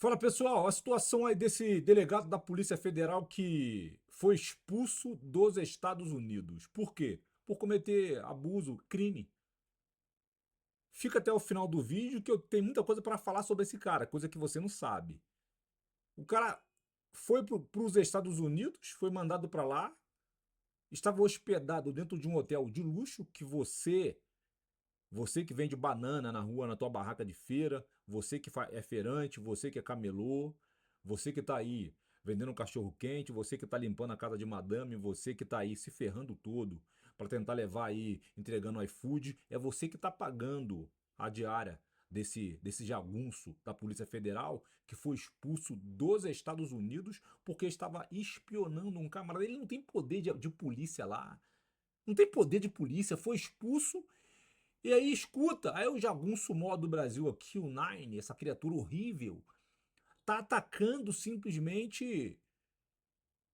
Fala pessoal, a situação aí desse delegado da Polícia Federal que foi expulso dos Estados Unidos. Por quê? Por cometer abuso, crime. Fica até o final do vídeo que eu tenho muita coisa para falar sobre esse cara, coisa que você não sabe. O cara foi para os Estados Unidos, foi mandado para lá, estava hospedado dentro de um hotel de luxo que você que vende banana na rua, na tua barraca de feira, você que é feirante, você que é camelô, você que tá aí vendendo um cachorro quente, você que tá limpando a casa de madame, você que tá aí se ferrando todo para tentar levar aí, entregando iFood, é você que tá pagando a diária desse jagunço da Polícia Federal que foi expulso dos Estados Unidos porque estava espionando um camarada. Ele não tem poder de polícia lá. Não tem poder de polícia, foi expulso e aí, escuta, aí o jagunço mó do Brasil aqui, o Nine, essa criatura horrível, tá atacando simplesmente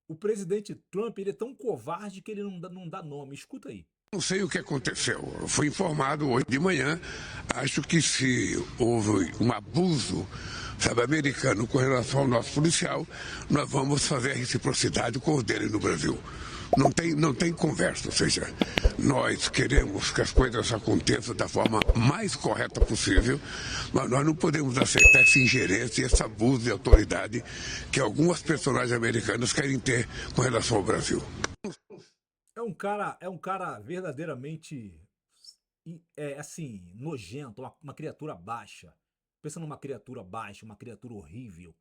o presidente Trump. Ele é tão covarde que ele não dá nome. Escuta aí. Não sei o que aconteceu. Eu fui informado hoje de manhã. Acho que se houve um abuso, sabe, americano com relação ao nosso policial, nós vamos fazer a reciprocidade com o dele no Brasil. Não tem conversa, ou seja, nós queremos que as coisas aconteçam da forma mais correta possível, mas nós não podemos aceitar essa ingerência e esse abuso de autoridade que algumas personagens americanas querem ter com relação ao Brasil. É um cara verdadeiramente assim, nojento, uma criatura baixa. Pensa numa criatura baixa, uma criatura horrível.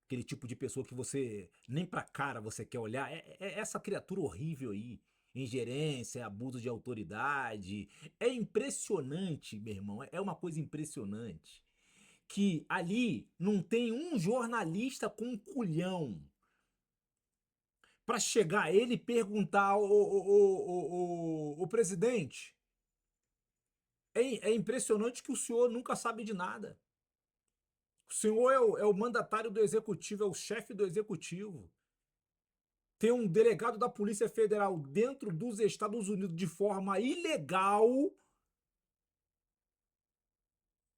Aquele tipo de pessoa que você nem pra cara você quer olhar. É essa criatura horrível aí. Ingerência, abuso de autoridade. É impressionante, meu irmão. É uma coisa impressionante. Que ali não tem um jornalista com culhão pra chegar a ele e perguntar: o presidente, é impressionante que o senhor nunca sabe de nada. O senhor é o mandatário do executivo, é o chefe do executivo. Tem um delegado da Polícia Federal dentro dos Estados Unidos de forma ilegal,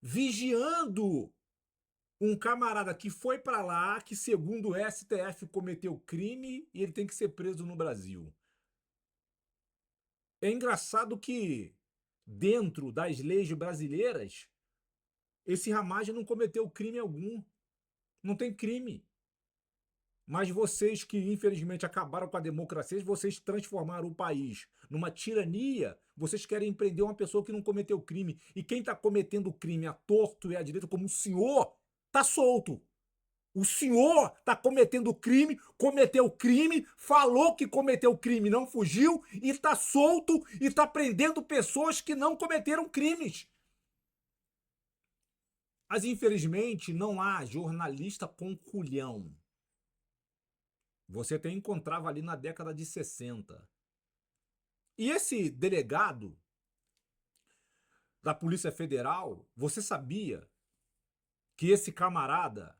vigiando um camarada que foi para lá, que segundo o STF cometeu crime e ele tem que ser preso no Brasil. É engraçado que dentro das leis brasileiras, esse Ramagem não cometeu crime algum. Não tem crime. Mas vocês que infelizmente acabaram com a democracia, vocês transformaram o país numa tirania, vocês querem prender uma pessoa que não cometeu crime. E quem está cometendo crime à torto e à direita, como o senhor, tá solto. O senhor está cometendo crime, cometeu crime, falou que cometeu crime, não fugiu e está solto e está prendendo pessoas que não cometeram crimes. Mas infelizmente não há jornalista com culhão. Você até encontrava ali na década de 60. E esse delegado da Polícia Federal, você sabia que esse camarada,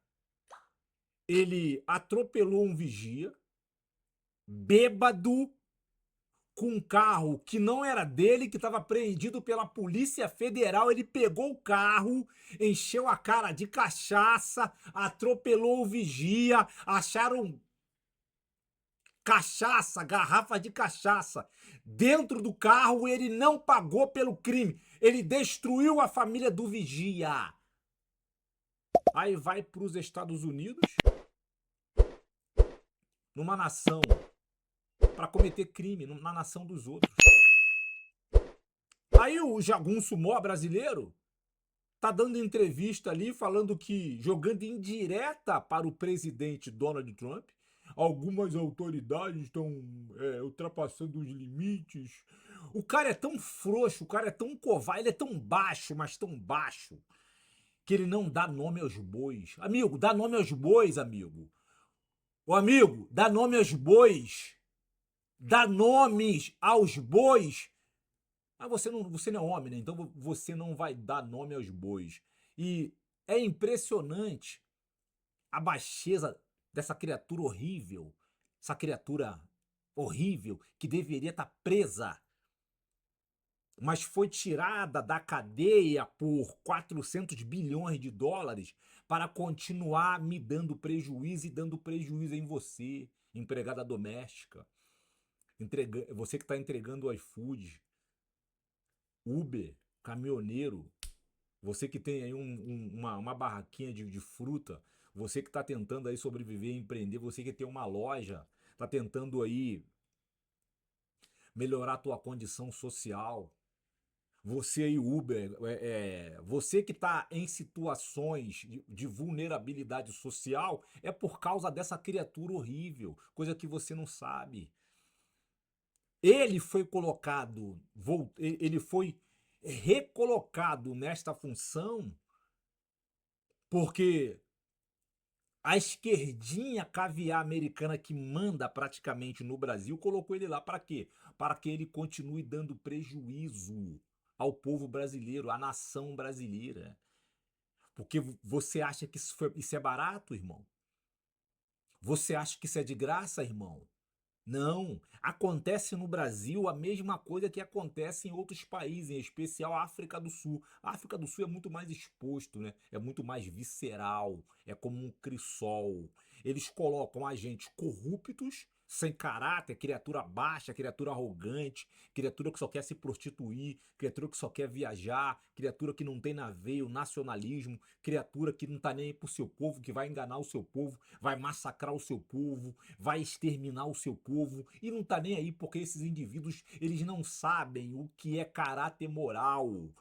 ele atropelou um vigia, bêbado, com um carro que não era dele, que estava apreendido pela Polícia Federal. Ele pegou o carro, encheu a cara de cachaça, atropelou o vigia, acharam cachaça, garrafa de cachaça dentro do carro. Ele não pagou pelo crime, ele destruiu a família do vigia. Aí vai para os Estados Unidos, numa nação, para cometer crime na nação dos outros. Aí o jagunço mó brasileiro tá dando entrevista ali, falando que, jogando indireta para o presidente Donald Trump, algumas autoridades estão ultrapassando os limites. O cara é tão frouxo, o cara é tão covarde, ele é tão baixo, mas tão baixo, que ele não dá nome aos bois. Amigo, dá nome aos bois, amigo. Ô amigo, dá nome aos bois. Dá nomes aos bois. Ah, você não é homem, né? Então você não vai dar nome aos bois. E é impressionante a baixeza dessa criatura horrível. Essa criatura horrível que deveria estar presa mas foi tirada da cadeia por 400 bilhões de dólares para continuar me dando prejuízo e dando prejuízo em você, empregada doméstica, você que está entregando o iFood, Uber, caminhoneiro, você que tem aí uma barraquinha de fruta, você que está tentando aí sobreviver e empreender, você que tem uma loja, está tentando aí melhorar a tua condição social, você aí, Uber, você que está em situações de vulnerabilidade social, é por causa dessa criatura horrível, coisa que você não sabe. Ele foi colocado, ele foi recolocado nesta função porque a esquerdinha caviar americana que manda praticamente no Brasil colocou ele lá para quê? Para que ele continue dando prejuízo ao povo brasileiro, à nação brasileira. Porque você acha que isso é barato, irmão? Você acha que isso é de graça, irmão? Não, acontece no Brasil a mesma coisa que acontece em outros países, em especial a África do Sul. A África do Sul é muito mais exposto, né? É muito mais visceral, é como um crisol. Eles colocam agentes corruptos, sem caráter, criatura baixa, criatura arrogante, criatura que só quer se prostituir, criatura que só quer viajar, criatura que não tem na veia o nacionalismo, criatura que não tá nem aí pro seu povo, que vai enganar o seu povo, vai massacrar o seu povo, vai exterminar o seu povo e não tá nem aí porque esses indivíduos, eles não sabem o que é caráter moral.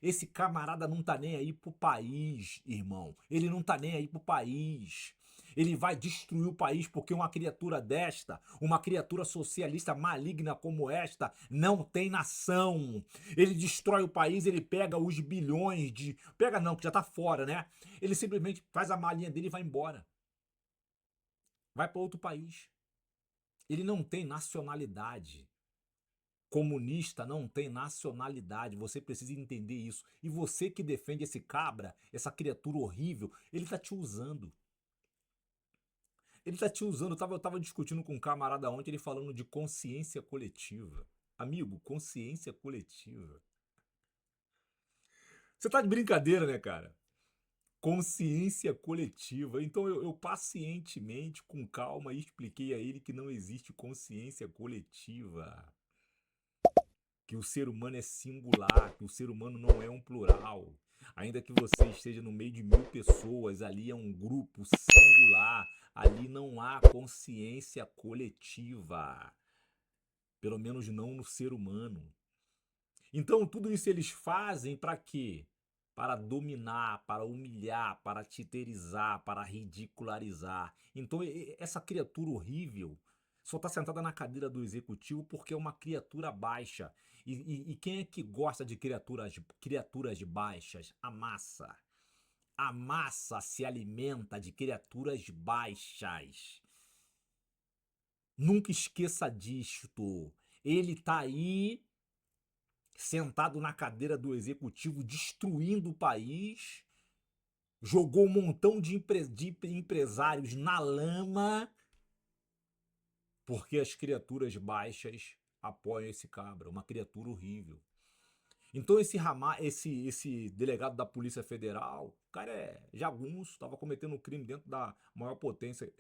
Esse camarada não tá nem aí pro país, irmão. Ele não tá nem aí pro país. Ele vai destruir o país porque uma criatura desta, uma criatura socialista maligna como esta, não tem nação. Ele destrói o país, ele pega os bilhões de. Pega não, que já tá fora, né? Ele simplesmente faz a malinha dele e vai embora. Vai para outro país. Ele não tem nacionalidade. Comunista não tem nacionalidade. Você precisa entender isso. E você que defende esse cabra, essa criatura horrível, ele tá te usando. Ele tá te usando. Eu tava discutindo com um camarada ontem, ele falando de consciência coletiva. Amigo, consciência coletiva. Você tá de brincadeira, né, cara? Consciência coletiva. Então eu pacientemente, com calma, expliquei a ele que não existe consciência coletiva. Que o ser humano é singular, que o ser humano não é um plural. Ainda que você esteja no meio de 1.000 pessoas, ali é um grupo singular. Ali não há consciência coletiva. Pelo menos não no ser humano. Então, tudo isso eles fazem para quê? Para dominar, para humilhar, para titerizar, para ridicularizar. Então, essa criatura horrível só está sentada na cadeira do executivo porque é uma criatura baixa. E quem é que gosta de criaturas baixas? A massa. A massa se alimenta de criaturas baixas. Nunca esqueça disto. Ele tá aí sentado na cadeira do executivo, destruindo o país, jogou um montão de empresários na lama, porque as criaturas baixas apoiam esse cabra, uma criatura horrível. Então esse delegado da Polícia Federal, o cara é jagunço, estava cometendo um crime dentro da maior potência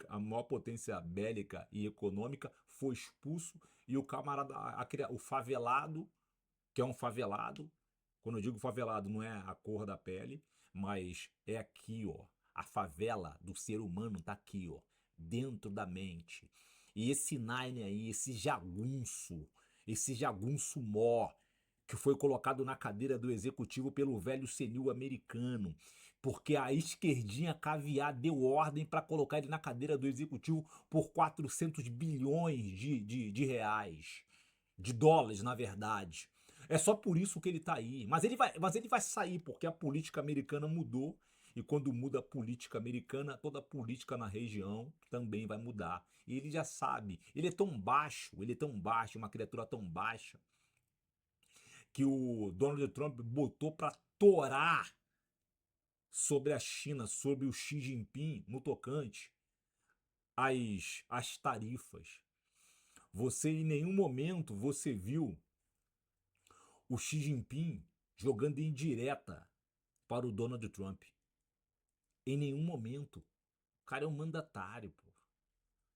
a maior potência bélica e econômica, foi expulso e o camarada, o favelado, que é um favelado. Quando eu digo favelado, não é a cor da pele, mas é aqui, ó. A favela do ser humano tá aqui, ó, dentro da mente. E esse Nine aí, esse jagunço mó, que foi colocado na cadeira do executivo pelo velho senil americano, porque a esquerdinha caviar deu ordem para colocar ele na cadeira do executivo por 400 bilhões de reais, de dólares, na verdade. É só por isso que ele tá aí. Mas ele vai sair, porque a política americana mudou. E quando muda a política americana, toda a política na região também vai mudar. E ele já sabe. Ele é tão baixo, uma criatura tão baixa, que o Donald Trump botou para torar sobre a China, sobre o Xi Jinping no tocante às tarifas. Você em nenhum momento você viu o Xi Jinping jogando em direta para o Donald Trump. Em nenhum momento. O cara é um mandatário, pô.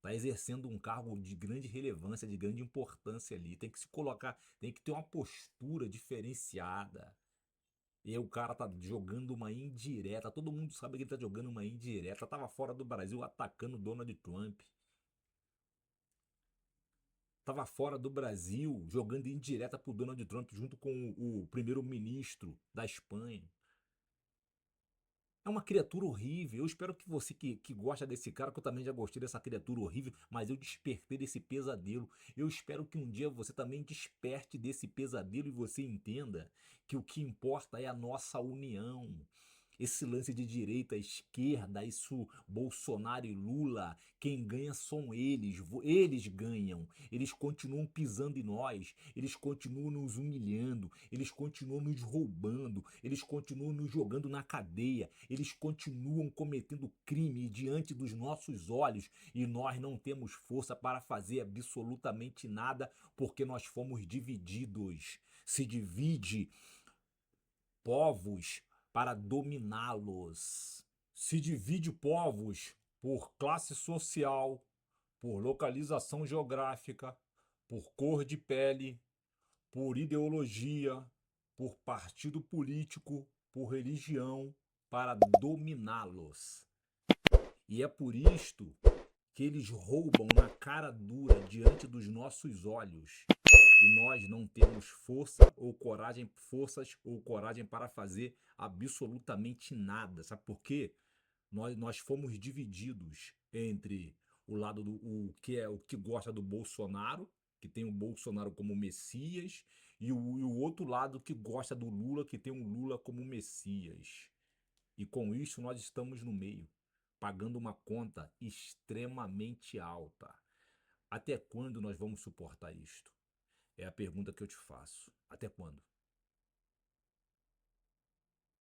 Tá exercendo um cargo de grande relevância, de grande importância ali. Tem que se colocar, tem que ter uma postura diferenciada. E aí o cara tá jogando uma indireta. Todo mundo sabe que ele tá jogando uma indireta. Tava fora do Brasil atacando o Donald Trump. Tava fora do Brasil jogando indireta pro Donald Trump junto com o primeiro-ministro da Espanha. É uma criatura horrível. Eu espero que você que gosta desse cara, que eu também já gostei dessa criatura horrível, mas eu despertei desse pesadelo. Eu espero que um dia você também desperte desse pesadelo e você entenda que o que importa é a nossa união. Esse lance de direita, esquerda, isso Bolsonaro e Lula, quem ganha são eles, eles ganham, eles continuam pisando em nós, eles continuam nos humilhando, eles continuam nos roubando, eles continuam nos jogando na cadeia, eles continuam cometendo crime diante dos nossos olhos e nós não temos força para fazer absolutamente nada porque nós fomos divididos. Se divide povos para dominá-los. Se divide povos por classe social, por localização geográfica, por cor de pele, por ideologia, por partido político, por religião, para dominá-los. E é por isto que eles roubam na cara dura diante dos nossos olhos. E nós não temos forças ou coragem para fazer absolutamente nada. Sabe por quê? Nós fomos divididos entre o lado do o que gosta do Bolsonaro, que tem o Bolsonaro como Messias, e o outro lado que gosta do Lula, que tem o Lula como Messias. E com isso nós estamos no meio, pagando uma conta extremamente alta. Até quando nós vamos suportar isto? É a pergunta que eu te faço. Até quando?